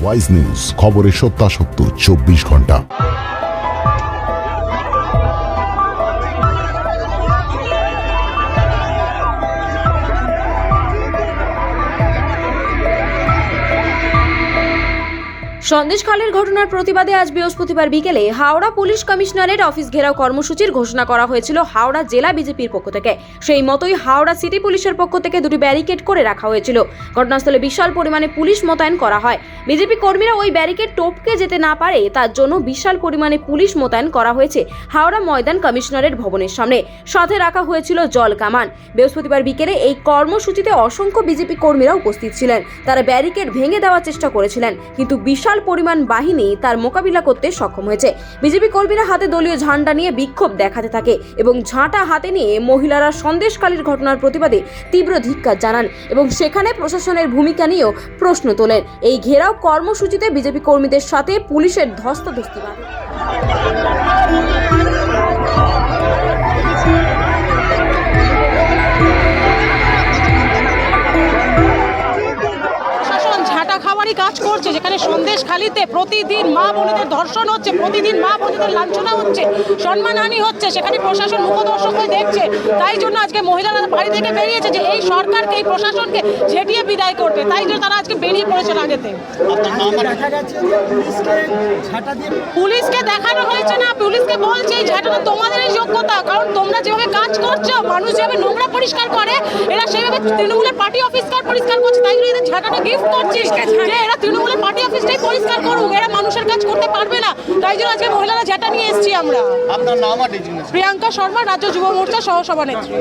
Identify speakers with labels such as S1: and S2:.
S1: Wise news, খবরের সত্যাসত্য 24 ঘন্টা।
S2: সন্দেশখালীর ঘটনার প্রতিবাদে আজ বৃহস্পতিবার বিকেলে হাওড়া পুলিশ কমিশনারেট অফিস ঘেরাও কর্মসূচির ঘোষণা করা হয়েছিল হাওড়া জেলা বিজেপির পক্ষ থেকে। সেই মতোই হাওড়া সিটি পুলিশের পক্ষ থেকে দুটি ব্যারিকেড করে রাখা হয়েছিল। ঘটনাস্থলে বিশাল পরিমাণে পুলিশ মোতায়েন করা হয়। বিজেপি কর্মীরা ওই ব্যারিকেড টপকে যেতে না পারে তার জন্য বিশাল পরিমাণে পুলিশ মোতায়েন করা হয়েছে হাওড়া ময়দান কমিশনারেট ভবনের সামনে। সাথে রাখা হয়েছিল জল কামান। বৃহস্পতিবার বিকেলে এই কর্মসূচিতে অসংখ্য বিজেপি কর্মীরা উপস্থিত ছিলেন। তারা ব্যারিকেড ভেঙে দেওয়ার চেষ্টা করেছিলেন, কিন্তু বিশাল পরিমাণ বাহিনী তার মোকাবিলা করতে সক্ষম হয়েছে। বিজেপি কর্মীরা হাতে দলীয় ঝান্ডা নিয়ে বিক্ষোভ দেখাতে থাকে এবং ঝাঁটা হাতে নিয়ে মহিলারা সন্দেশখালীর ঘটনার প্রতিবাদে তীব্র ধিক্কার জানান এবং সেখানে প্রশাসনের ভূমিকা নিয়েও প্রশ্ন তোলেন। এই ঘেরাও কর্মসূচিতে বিজেপি কর্মীদের সাথে পুলিশের ধস্তাধস্তি বাধে।
S3: কাজ করছে, যেখানে সন্দেশখালীতে প্রতিদিন মা বোনেদের ধর্ষণ হচ্ছে, প্রতিদিন মা বোনেদের লাঞ্ছনা হচ্ছে, সম্মানহানি হচ্ছে, সেখানে প্রশাসন মুখদর্শক হয়ে দেখছে। তাই জন্য আজকে মহিলারা বাড়ি থেকে বেরিয়েছে যে এই সরকারকে, এই প্রশাসনকে ঝেঁটিয়ে বিদায় করবে। তাই জন্য তারা আজকে বেরিয়ে পড়েছে আগেতে। পুলিশকে দেখানো হয়েছে না, পুলিশকে বলছে এই ঝাঁটাটা তোমাদেরই যোগ্যতা, কারণ তোমরা যেভাবে কাজ করছো, মানুষ যেভাবে নোংরা পরিষ্কার করে, এরা সেভাবে তৃণমূলের পার্টি অফিস পরিষ্কার করছে। তাই জন্য এদের ঝাঁটাটা গিফট করছিস যে এরা তৃণমূলের পার্টি অফিসটাই পরিষ্কার করুক, এরা মানুষের কাজ করতে পারবে না। তাই জন্য আজকে মহিলারা ঝাঁটা নিয়ে এসেছি আমরা।
S4: আপনার নাম আর ডিজিগনেশন?
S3: প্রিয়াঙ্কা শর্মা, রাজ্য যুব মোর্চা সহসভানেত্রী।